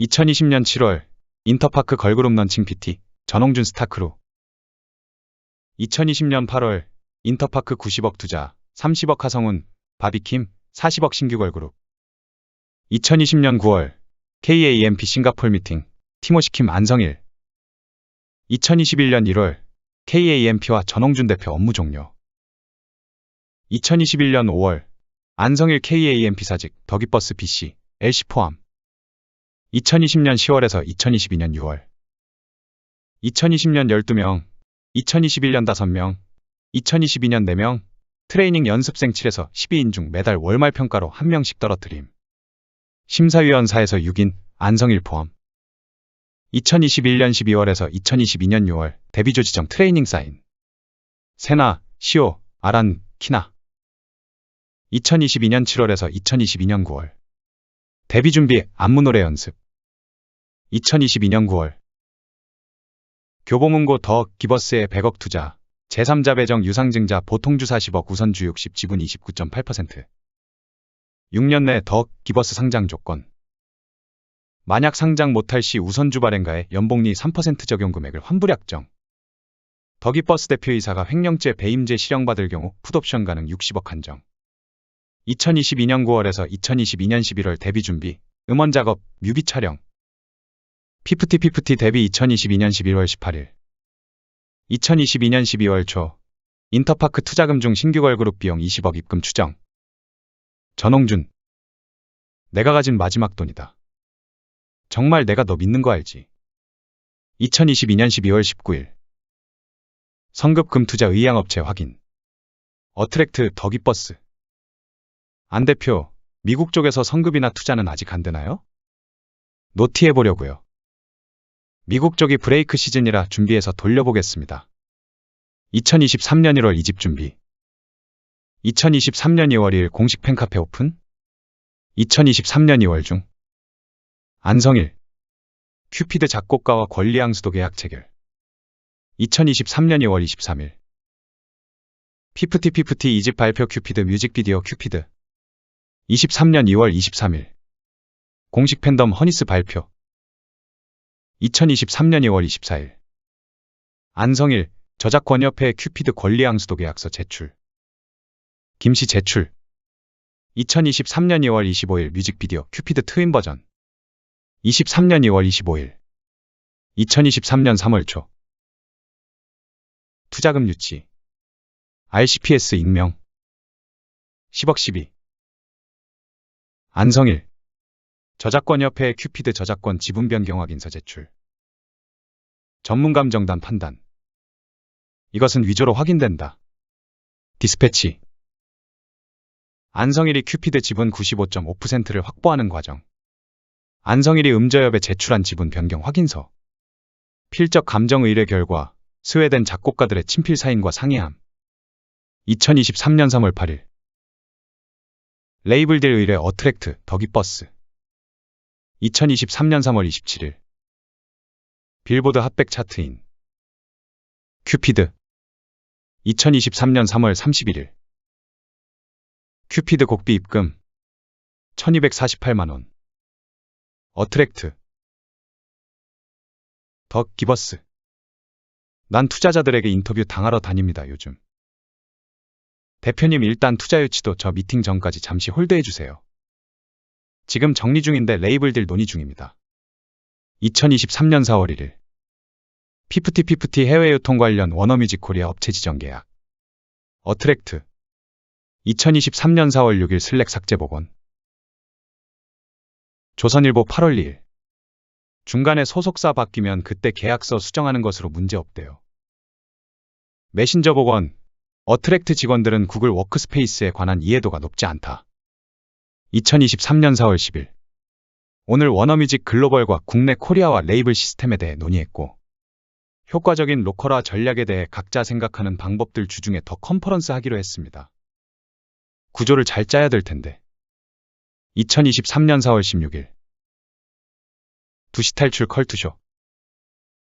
2020년 7월 인터파크 걸그룹 런칭 PT 전홍준 스타크루. 2020년 8월 인터파크 90억 투자 30억 하성운 바비킴 40억 신규 걸그룹. 2020년 9월 KAMP 싱가폴 미팅 티모시킴 안성일. 2021년 1월 KAMP와 전홍준 대표 업무 종료. 2021년 5월 안성일 KAMP 사직 더기버스 BC LC 포함. 2020년 10월에서 2022년 6월. 2020년 12명, 2021년 5명, 2022년 4명, 트레이닝 연습생 7에서 12인 중 매달 월말 평가로 1명씩 떨어뜨림. 심사위원사에서 6인, 안성일 포함. 2021년 12월에서 2022년 6월 데뷔조 지정 트레이닝 사인. 세나, 시오, 아란, 키나. 2022년 7월에서 2022년 9월. 데뷔 준비 안무 노래 연습. 2022년 9월. 교보문고 더 기버스의 100억 투자. 제3자 배정 유상증자 보통주 40억 우선주 60 지분 29.8%. 6년 내 더 기버스 상장 조건. 만약 상장 못할 시 우선주 발행가의 연봉리 3% 적용 금액을 환불 약정. 더기버스 대표이사가 횡령죄 배임죄 실형받을 경우 풋옵션 가능 60억 한정. 2022년 9월에서 2022년 11월 데뷔 준비, 음원 작업, 뮤비 촬영. 피프티 데뷔 2022년 11월 18일. 2022년 12월 초 인터파크 투자금 중 신규 걸그룹 비용 20억 입금 추정. 전홍준. 내가 가진 마지막 돈이다. 정말 내가 너 믿는 거 알지? 2022년 12월 19일. 성급금 투자 의향업체 확인. 어트랙트 더기버스. 안 대표, 미국 쪽에서 성급이나 투자는 아직 안 되나요? 노티해보려고요. 미국 쪽이 브레이크 시즌이라 준비해서 돌려보겠습니다. 2023년 1월 2집 준비. 2023년 2월 2일 공식 팬카페 오픈. 2023년 2월 중. 안성일. 큐피드 작곡가와 권리양수도 계약 체결. 2023년 2월 23일. 피프티 2집 발표 큐피드 뮤직비디오 큐피드. 23년 2월 23일. 공식 팬덤 허니스 발표. 2023년 2월 24일. 안성일, 저작권협회 큐피드 권리양수도 계약서 제출. 김씨 제출. 2023년 2월 25일 뮤직비디오 큐피드 트윈 버전. 23년 2월 25일. 2023년 3월 초. 투자금 유치. RCPS 익명. 10억 12. 안성일. 저작권협회 큐피드 저작권 지분 변경 확인서 제출. 전문감정단 판단. 이것은 위조로 확인된다. 디스패치. 안성일이 큐피드 지분 95.5%를 확보하는 과정. 안성일이 음저협에 제출한 지분 변경 확인서. 필적 감정 의뢰 결과 스웨덴 작곡가들의 친필 사인과 상의함. 2023년 3월 8일. 레이블딜 의뢰 어트랙트 더기버스. 2023년 3월 27일. 빌보드 핫백 차트인. 큐피드. 2023년 3월 31일. 큐피드 곡비 입금. 1248만원. 어트랙트. 더 기버스. 난 투자자들에게 인터뷰 당하러 다닙니다, 요즘. 대표님 일단 투자 유치도 저 미팅 전까지 잠시 홀드해주세요. 지금 정리 중인데 레이블딜 논의 중입니다. 2023년 4월 1일. 피프티 해외 유통 관련 워너뮤직 코리아 업체 지정 계약. 어트랙트. 2023년 4월 6일 슬랙 삭제 복원. 조선일보 8월 2일. 중간에 소속사 바뀌면 그때 계약서 수정하는 것으로 문제 없대요. 메신저 복원. 어트랙트 직원들은 구글 워크스페이스에 관한 이해도가 높지 않다. 2023년 4월 10일. 오늘 워너뮤직 글로벌과 국내 코리아와 레이블 시스템에 대해 논의했고 효과적인 로컬화 전략에 대해 각자 생각하는 방법들 주중에 더 컨퍼런스 하기로 했습니다. 구조를 잘 짜야 될 텐데. 2023년 4월 16일. 2시 탈출 컬투쇼.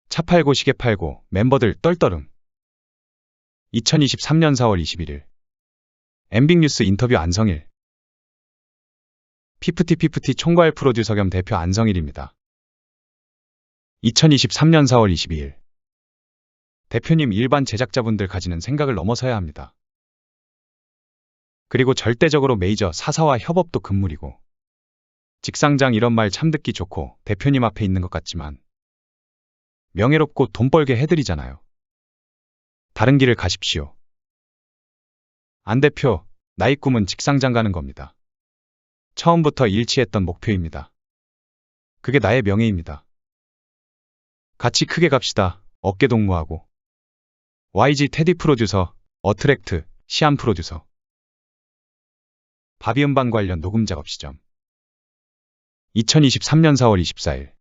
차 팔고 시계 팔고 멤버들 떨떠름. 2023년 4월 21일. 엠빅뉴스 인터뷰 안성일. 피프티 총괄 프로듀서 겸 대표 안성일입니다. 2023년 4월 22일. 대표님 일반 제작자분들 가지는 생각을 넘어서야 합니다. 그리고 절대적으로 메이저 사사와 협업도 금물이고, 직상장 이런 말 참 듣기 좋고 대표님 앞에 있는 것 같지만 명예롭고 돈 벌게 해드리잖아요. 다른 길을 가십시오. 안 대표, 나의 꿈은 직상장 가는 겁니다. 처음부터 일치했던 목표입니다. 그게 나의 명예입니다. 같이 크게 갑시다. 어깨 동무하고. YG 테디 프로듀서, 어트랙트, 시안 프로듀서. 바비 음반 관련 녹음 작업 시점. 2023년 4월 24일.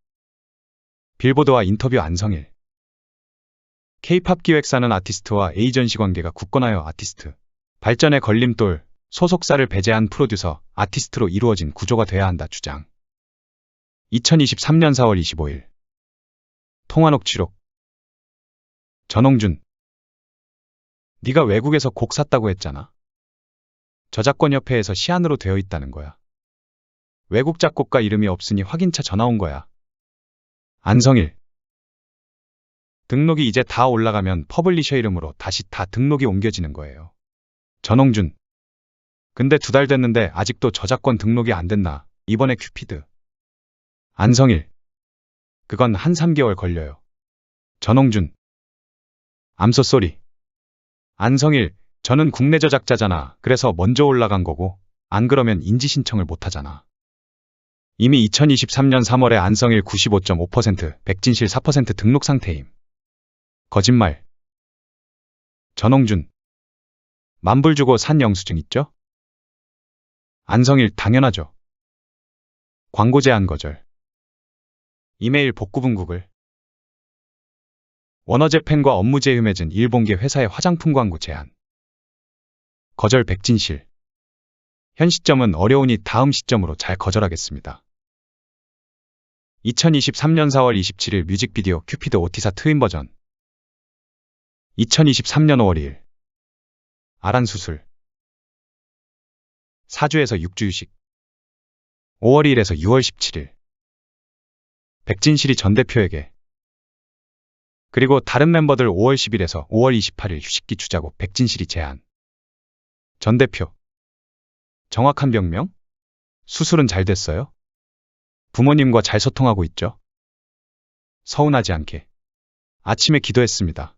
빌보드와 인터뷰 안성일. K-팝 기획사는 아티스트와 에이전시 관계가 굳건하여 아티스트 발전의 걸림돌, 소속사를 배제한 프로듀서, 아티스트로 이루어진 구조가 돼야 한다 주장. 2023년 4월 25일. 통화녹취록. 전홍준. 네가 외국에서 곡 샀다고 했잖아. 저작권협회에서 시안으로 되어 있다는 거야. 외국 작곡가 이름이 없으니 확인차 전화 온 거야. 안성일. 등록이 이제 다 올라가면 퍼블리셔 이름으로 다시 다 등록이 옮겨지는 거예요. 전홍준. 근데 2달 됐는데 아직도 저작권 등록이 안 됐나? 이번에 큐피드. 안성일. 그건 한 3개월 걸려요. 전홍준. I'm so sorry. 안성일. 저는 국내 저작자잖아. 그래서 먼저 올라간 거고, 안 그러면 인지 신청을 못 하잖아. 이미 2023년 3월에 안성일 95.5%, 백진실 4% 등록 상태임. 거짓말. 전홍준. 만불 주고 산 영수증 있죠? 안성일 당연하죠. 광고 제한 거절. 이메일 복구분 구글. 워너재팬과 업무 제휴 맺은 일본계 회사의 화장품 광고 제한. 거절 백진실. 현 시점은 어려우니 다음 시점으로 잘 거절하겠습니다. 2023년 4월 27일 뮤직비디오 큐피드 오티사 트윈 버전. 2023년 5월 2일. 아란 수술. 4주에서 6주 휴식. 5월 2일에서 6월 17일. 백진실이 전 대표에게. 그리고 다른 멤버들 5월 10일에서 5월 28일 휴식기 주자고 백진실이 제안. 전 대표. 정확한 병명? 수술은 잘 됐어요? 부모님과 잘 소통하고 있죠? 서운하지 않게. 아침에 기도했습니다.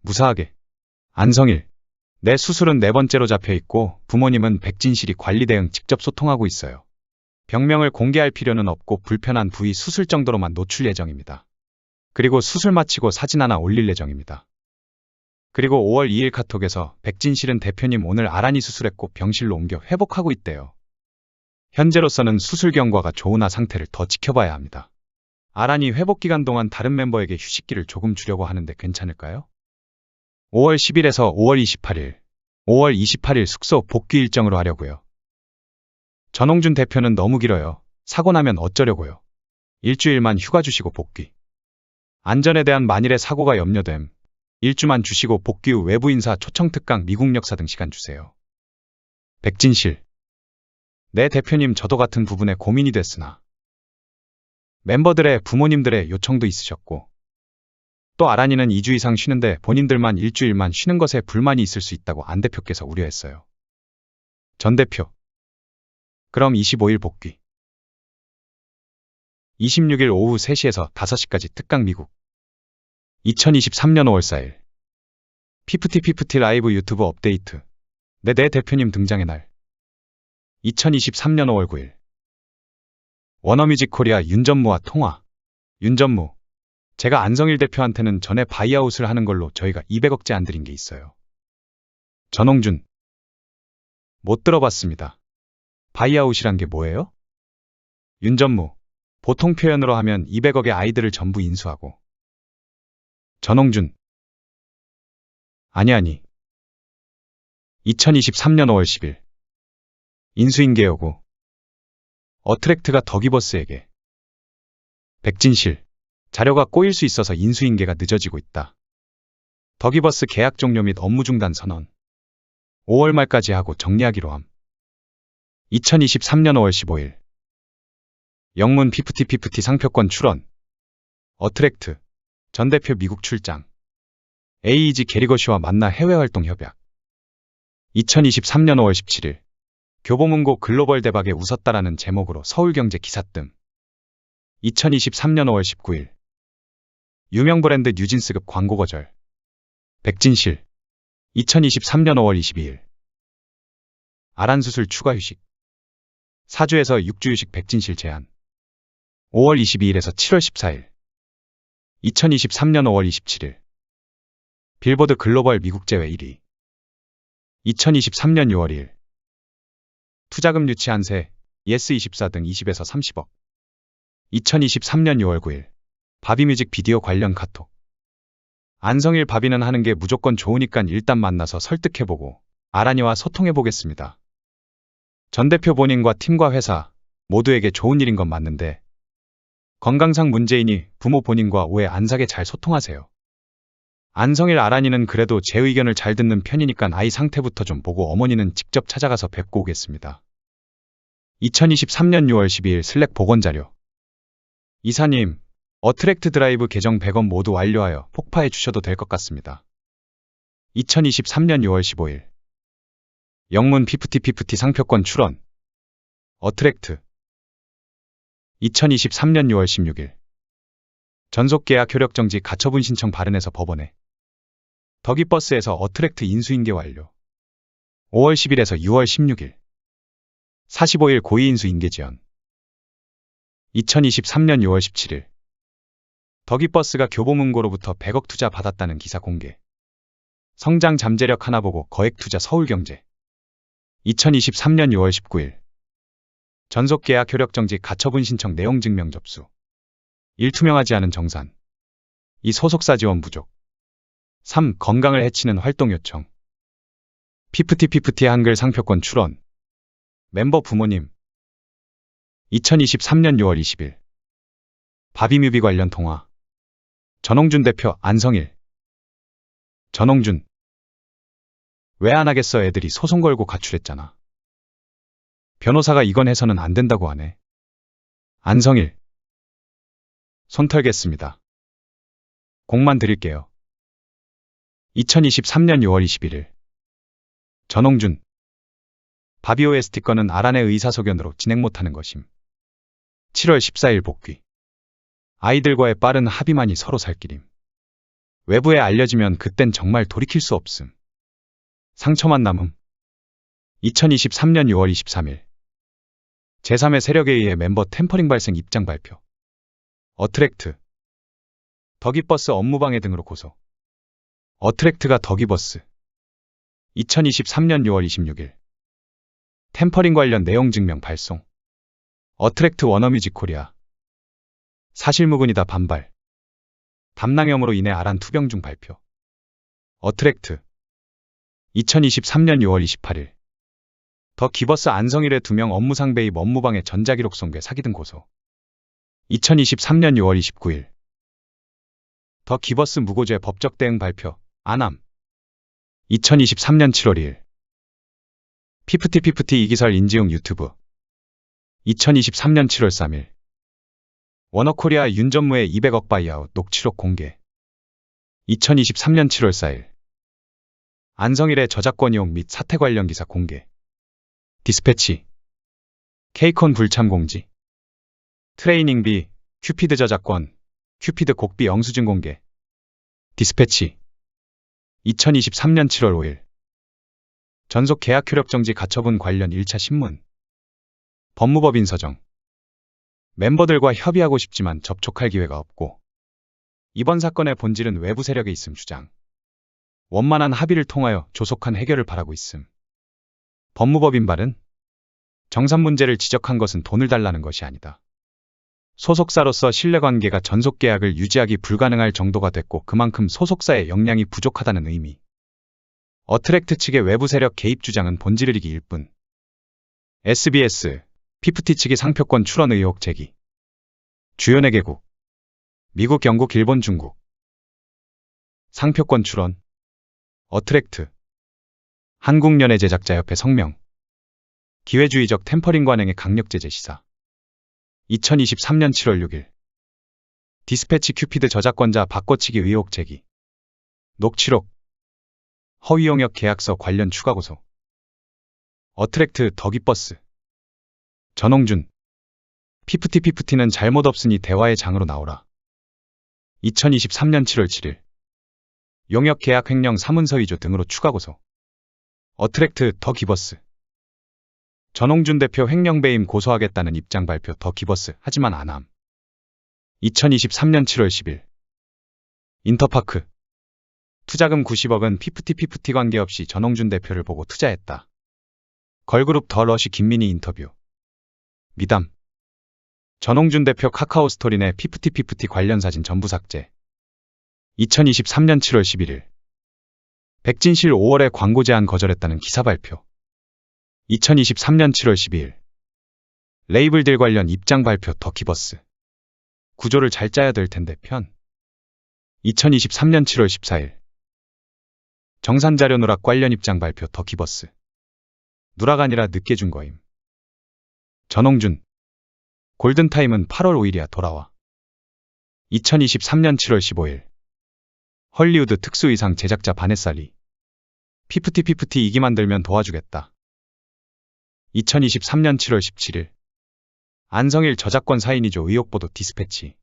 무사하게. 안성일. 내 수술은 4번째로 잡혀 있고 부모님은 백진실이 관리 대응 직접 소통하고 있어요. 병명을 공개할 필요는 없고 불편한 부위 수술 정도로만 노출 예정입니다. 그리고 수술 마치고 사진 하나 올릴 예정입니다. 그리고 5월 2일 카톡에서 백진실은 대표님 오늘 아란이 수술했고 병실로 옮겨 회복하고 있대요. 현재로서는 수술 경과가 좋으나 상태를 더 지켜봐야 합니다. 아란이 회복 기간 동안 다른 멤버에게 휴식기를 조금 주려고 하는데 괜찮을까요? 5월 10일에서 5월 28일, 5월 28일 숙소 복귀 일정으로 하려고요. 전홍준 대표는 너무 길어요. 사고 나면 어쩌려고요. 일주일만 휴가 주시고 복귀. 안전에 대한 만일의 사고가 염려됨. 1주만 주시고 복귀 후 외부 인사 초청 특강 미국 역사 등 시간 주세요. 백진실. 네 대표님 저도 같은 부분에 고민이 됐으나 멤버들의 부모님들의 요청도 있으셨고 또 아란이는 2주 이상 쉬는데 본인들만 일주일만 쉬는 것에 불만이 있을 수 있다고 안 대표께서 우려했어요. 전 대표. 그럼 25일 복귀. 26일 오후 3시에서 5시까지 특강 미국. 2023년 5월 4일. 피프티 라이브 유튜브 업데이트. 네 대표님 등장의 날. 2023년 5월 9일. 워너뮤직 코리아 윤전무와 통화. 윤전무. 제가 안성일 대표한테는 전에 바이아웃을 하는 걸로 저희가 200억째 안 드린 게 있어요. 전홍준. 못 들어봤습니다. 바이아웃이란 게 뭐예요? 윤전무. 보통 표현으로 하면 200억의 아이들을 전부 인수하고. 전홍준. 아니. 2023년 5월 10일. 인수인계 여고. 어트랙트가 더기버스에게. 백진실. 자료가 꼬일 수 있어서 인수인계가 늦어지고 있다. 더기버스 계약 종료 및 업무 중단 선언. 5월 말까지 하고 정리하기로 함. 2023년 5월 15일. 영문 피프티 상표권 출원. 어트랙트. 전 대표 미국 출장. AEG 게리거시와 만나 해외활동 협약. 2023년 5월 17일. 교보문고 글로벌 대박에 웃었다라는 제목으로 서울경제 기사 뜸. 2023년 5월 19일. 유명 브랜드 뉴진스급 광고 거절. 백진실. 2023년 5월 22일. 아란수술 추가 휴식. 4주에서 6주 휴식 백진실 제한. 5월 22일에서 7월 14일. 2023년 5월 27일. 빌보드 글로벌 미국 제외 1위. 2023년 6월 2일. 투자금 유치 한세, 예스24 등 20에서 30억. 2023년 6월 9일. 바비뮤직 비디오 관련 카톡. 안성일 바비는 하는 게 무조건 좋으니깐 일단 만나서 설득해보고 아란이와 소통해보겠습니다. 전 대표 본인과 팀과 회사 모두에게 좋은 일인 건 맞는데 건강상 문제이니 부모 본인과 오해 안 사게 잘 소통하세요. 안성일 아란이는 그래도 제 의견을 잘 듣는 편이니까 아이 상태부터 좀 보고 어머니는 직접 찾아가서 뵙고 오겠습니다. 2023년 6월 12일 슬랙 복원자료. 이사님, 어트랙트 드라이브 계정 100원 모두 완료하여 폭파해 주셔도 될 것 같습니다. 2023년 6월 15일. 영문 피프티 상표권 출원. 어트랙트. 2023년 6월 16일. 전속계약 효력 정지 가처분 신청 발언해서 법원에. 덕이버스에서 어트랙트 인수인계 완료. 5월 10일에서 6월 16일. 45일 고위인수 인계 지연. 2023년 6월 17일. 덕이버스가 교보문고로부터 100억 투자 받았다는 기사 공개. 성장 잠재력 하나 보고 거액 투자 서울경제. 2023년 6월 19일. 전속계약 효력 정지 가처분 신청 내용 증명 접수. 1. 투명하지 않은 정산. 2. 소속사 지원 부족. 3. 건강을 해치는 활동 요청. 피프티 한글 상표권 출원. 멤버 부모님. 2023년 6월 20일. 바비뮤비 관련 통화. 전홍준 대표 안성일. 전홍준. 왜 안 하겠어 애들이 소송 걸고 가출했잖아. 변호사가 이건 해서는 안 된다고 하네. 안성일. 손 털겠습니다. 공만 드릴게요. 2023년 6월 21일. 전홍준. 바비 OST 건은 아란의 의사소견으로 진행 못하는 것임. 7월 14일 복귀. 아이들과의 빠른 합의만이 서로 살 길임. 외부에 알려지면 그땐 정말 돌이킬 수 없음. 상처만 남음. 2023년 6월 23일. 제3의 세력에 의해 멤버 템퍼링 발생 입장 발표. 어트랙트. 덕이버스 업무방해 등으로 고소. 어트랙트가 덕이버스. 2023년 6월 26일. 템퍼링 관련 내용 증명 발송. 어트랙트 워너뮤직 코리아. 사실무근이다 반발. 담낭염으로 인해 아란 투병 중 발표. 어트랙트. 2023년 6월 28일. 덕기버스 안성일의 2명 업무상 배입 업무방해 전자기록 손괴 사기 등 고소. 2023년 6월 29일. 덕기버스 무고죄 법적 대응 발표. 안암. 2023년 7월 2일. 피프티 이기설 인지용 유튜브. 2023년 7월 3일. 워너코리아 윤전무의 200억 바이아웃 녹취록 공개. 2023년 7월 4일. 안성일의 저작권 이용 및 사태 관련 기사 공개. 디스패치. 케이콘 불참 공지. 트레이닝비, 큐피드 저작권, 큐피드 곡비 영수증 공개. 디스패치. 2023년 7월 5일. 전속 계약 효력 정지 가처분 관련 1차 신문. 법무법인 서정. 멤버들과 협의하고 싶지만 접촉할 기회가 없고 이번 사건의 본질은 외부 세력에 있음 주장. 원만한 합의를 통하여 조속한 해결을 바라고 있음. 법무법인 발은 정산 문제를 지적한 것은 돈을 달라는 것이 아니다. 소속사로서 신뢰관계가 전속계약을 유지하기 불가능할 정도가 됐고 그만큼 소속사의 역량이 부족하다는 의미. 어트랙트 측의 외부 세력 개입 주장은 본질이기일 뿐. SBS, 피프티 측이 상표권 출원 의혹 제기. 주요 4개국. 미국, 영국, 일본, 중국. 상표권 출원. 어트랙트. 한국연예제작자협회 성명. 기회주의적 템퍼링 관행의 강력 제재 시사. 2023년 7월 6일. 디스패치 큐피드 저작권자 바꿔치기 의혹 제기. 녹취록. 허위 용역 계약서 관련 추가 고소. 어트랙트 더기버스. 전홍준. 피프티는 잘못 없으니 대화의 장으로 나오라. 2023년 7월 7일. 용역 계약 횡령 사문서 위조 등으로 추가 고소. 어트랙트 더기버스. 전홍준 대표 횡령 배임 고소하겠다는 입장 발표 더기버스 하지만 안함. 2023년 7월 10일. 인터파크. 투자금 90억은 피프티 관계없이 전홍준 대표를 보고 투자했다. 걸그룹 더 러쉬 김민희 인터뷰. 미담. 전홍준 대표 카카오 스토리 내 피프티 관련 사진 전부 삭제. 2023년 7월 11일. 백진실 5월에 광고 제안 거절했다는 기사 발표. 2023년 7월 12일. 레이블들 관련 입장 발표 더기버스. 구조를 잘 짜야 될 텐데 편. 2023년 7월 14일. 정산자료 누락 관련 입장 발표 더기버스. 누락 아니라 늦게 준 거임. 전홍준. 골든타임은 8월 5일이야 돌아와. 2023년 7월 15일. 헐리우드 특수의상 제작자 바네살리. 피프티 이기 만들면 도와주겠다. 2023년 7월 17일. 안성일 저작권 사인이죠 의혹보도 디스패치.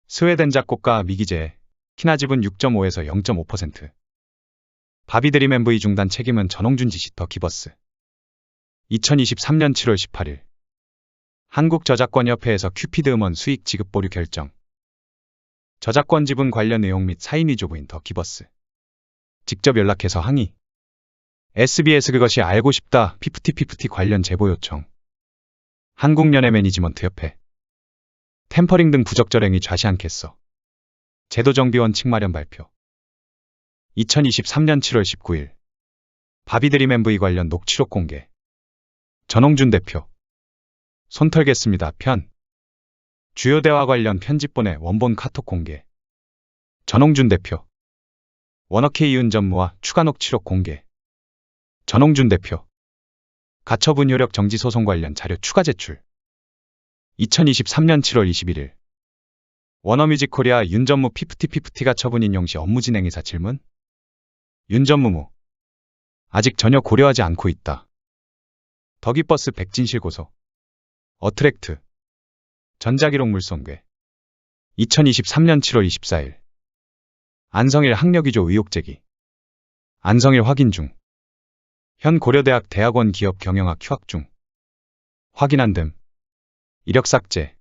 스웨덴 작곡가 미기재. 키나집은 6.5에서 0.5%. 바비드림 MV 중단 책임은 전홍준 지시 더기버스. 2023년 7월 18일. 한국저작권협회에서 큐피드 음원 수익 지급 보류 결정. 저작권 지분 관련 내용 및 사인 위조 부인 더기버스. 직접 연락해서 항의. SBS 그것이 알고 싶다 피프티 관련 제보 요청. 한국연예 매니지먼트협회. 템퍼링 등 부적절 행위 좌시 않겠어. 제도정비 원칙 마련 발표. 2023년 7월 19일. 바비드림 MV 관련 녹취록 공개. 전홍준 대표. 손 털겠습니다 편. 주요 대화 관련 편집본의 원본 카톡 공개. 전홍준 대표. 워너케이 이윤 전무와 추가 녹취록 공개. 전홍준 대표. 가처분 효력 정지 소송 관련 자료 추가 제출. 2023년 7월 21일. 워너뮤직 코리아 윤 전무 피프티 가처분 인용 시 업무 진행 의사 질문. 윤 전무무. 아직 전혀 고려하지 않고 있다. 더기버스 백진실 고소. 어트랙트. 전자기록 물손괴. 2023년 7월 24일. 안성일 학력위조 의혹 제기. 안성일 확인 중. 현 고려대학 대학원 기업 경영학 휴학 중. 확인한 등. 이력 삭제.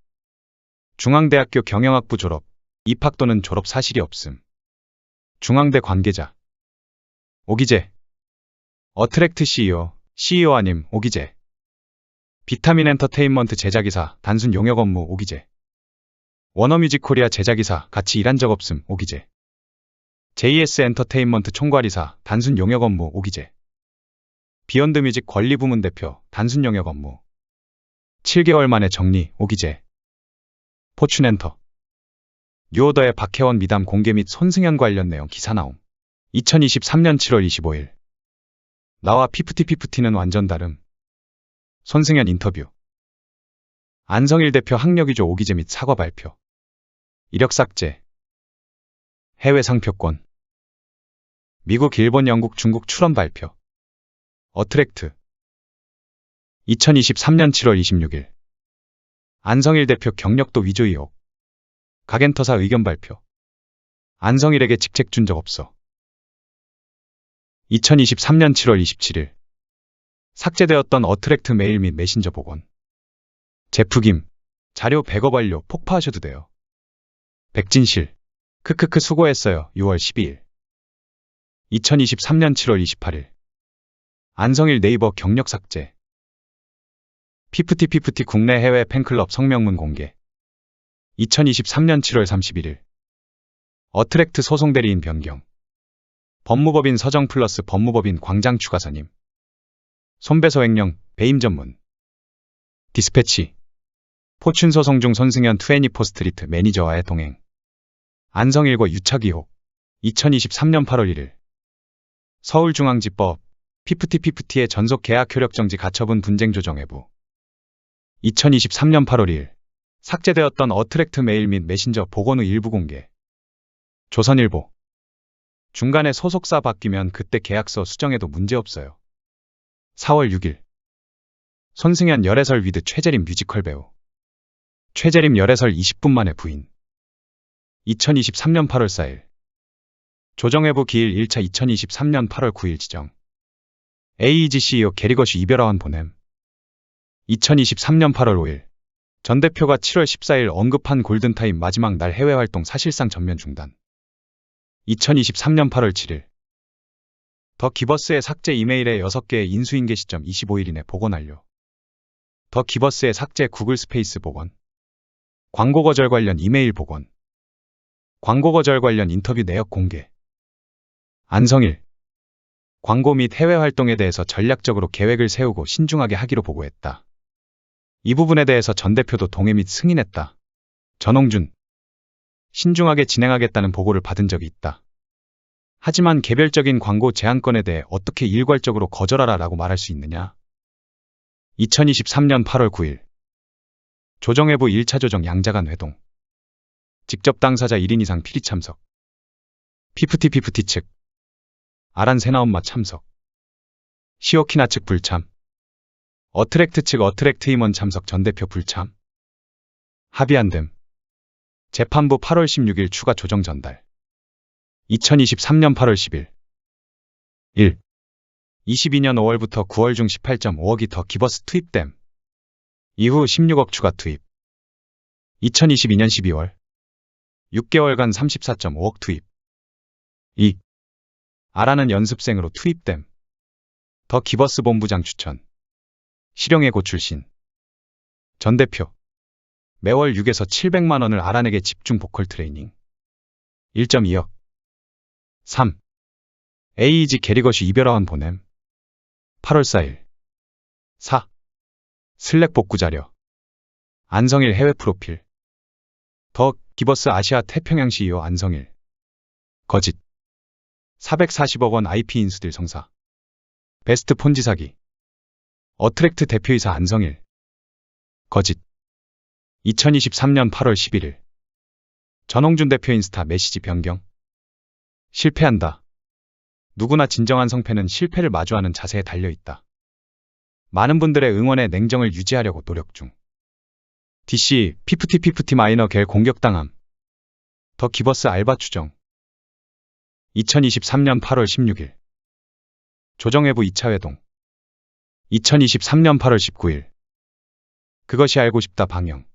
중앙대학교 경영학부 졸업. 입학 또는 졸업 사실이 없음. 중앙대 관계자. 오기재. 어트랙트 CEO 아님 오기재. 비타민 엔터테인먼트 제작이사 단순 용역 업무 오기재. 워너뮤직 코리아 제작이사 같이 일한 적 없음 오기재. JS 엔터테인먼트 총괄이사 단순 용역 업무 오기재. 비욘드 뮤직 권리 부문 대표 단순 용역 업무. 7개월 만에 정리 오기재. 포춘엔터. 뉴오더의 박혜원 미담 공개 및 손승연 관련 내용 기사 나옴. 2023년 7월 25일. 나와 피프티는 완전 다름. 손승연 인터뷰. 안성일 대표 학력위조 오기재 및 사과 발표. 이력 삭제. 해외 상표권. 미국, 일본, 영국, 중국 출원 발표. 어트랙트. 2023년 7월 26일. 안성일 대표 경력도 위조 의혹. 가겐터사 의견 발표. 안성일에게 직책 준 적 없어. 2023년 7월 27일. 삭제되었던 어트랙트 메일 및 메신저 복원. 제프김. 자료 백업 완료 폭파하셔도 돼요. 백진실. 크크크 수고했어요. 6월 12일. 2023년 7월 28일. 안성일 네이버 경력 삭제. 피프티 국내 해외 팬클럽 성명문 공개. 2023년 7월 31일. 어트랙트 소송 대리인 변경. 법무법인 서정 플러스 법무법인 광장 추가 선임. 손배소 횡령, 배임 전문. 디스패치. 포춘 소송 중 손승연 24스트리트 매니저와의 동행. 안성일과 유착 의혹. 2023년 8월 1일. 서울중앙지법. 피프티의 전속 계약 효력 정지 가처분 분쟁 조정 외부. 2023년 8월 2일. 삭제되었던 어트랙트 메일 및 메신저 복원 후 일부 공개. 조선일보. 중간에 소속사 바뀌면 그때 계약서 수정해도 문제없어요. 4월 6일. 손승연 열애설 위드 최재림 뮤지컬 배우. 최재림 열애설 20분 만에 부인. 2023년 8월 4일. 조정회부 기일 1차 2023년 8월 9일 지정. AEG CEO 게리거슈 이별화환 보냄. 2023년 8월 5일. 전 대표가 7월 14일 언급한 골든타임 마지막 날 해외 활동 사실상 전면 중단. 2023년 8월 7일. 더 기버스의 삭제 이메일의 6개의 인수인계 시점 25일 이내 복원 완료. 더 기버스의 삭제 구글 스페이스 복원. 광고 거절 관련 이메일 복원. 광고 거절 관련 인터뷰 내역 공개. 안성일. 광고 및 해외 활동에 대해서 전략적으로 계획을 세우고 신중하게 하기로 보고했다. 이 부분에 대해서 전 대표도 동의 및 승인했다. 전홍준. 신중하게 진행하겠다는 보고를 받은 적이 있다. 하지만 개별적인 광고 제안건에 대해 어떻게 일괄적으로 거절하라 라고 말할 수 있느냐? 2023년 8월 9일. 조정회부 1차 조정 양자간 회동. 직접 당사자 1인 이상 필히 참석. 피프티 측. 아란 새나엄마 참석. 시오키나 측 불참. 어트랙트 측 어트랙트 임원 참석 전 대표 불참. 합의 안 됨. 재판부 8월 16일 추가 조정 전달. 2023년 8월 10일. 1. 22년 5월부터 9월 중 18.5억이 더 기버스 투입됨. 이후 16억 추가 투입. 2022년 12월. 6개월간 34.5억 투입. 2. 아라는 연습생으로 투입됨. 더 기버스 본부장 추천. 실용예고 출신. 전 대표. 매월 6에서 700만 원을 아란에게 집중 보컬 트레이닝. 1.2억. 3. AEG 게리거슈 이별화환 보냄. 8월 4일. 4. 슬랙 복구 자료. 안성일 해외 프로필. 더 기버스 아시아 태평양 CEO 안성일. 거짓. 440억 원 IP 인수딜 성사. 베스트 폰지 사기. 어트랙트 대표이사 안성일. 거짓. 2023년 8월 11일. 전홍준 대표 인스타 메시지 변경. 실패한다. 누구나 진정한 성패는 실패를 마주하는 자세에 달려있다. 많은 분들의 응원에 냉정을 유지하려고 노력 중. DC 피프티 마이너 겔 공격당함. 더 기버스 알바 추정. 2023년 8월 16일. 조정회부 2차 회동. 2023년 8월 19일. 그것이 알고 싶다 방영.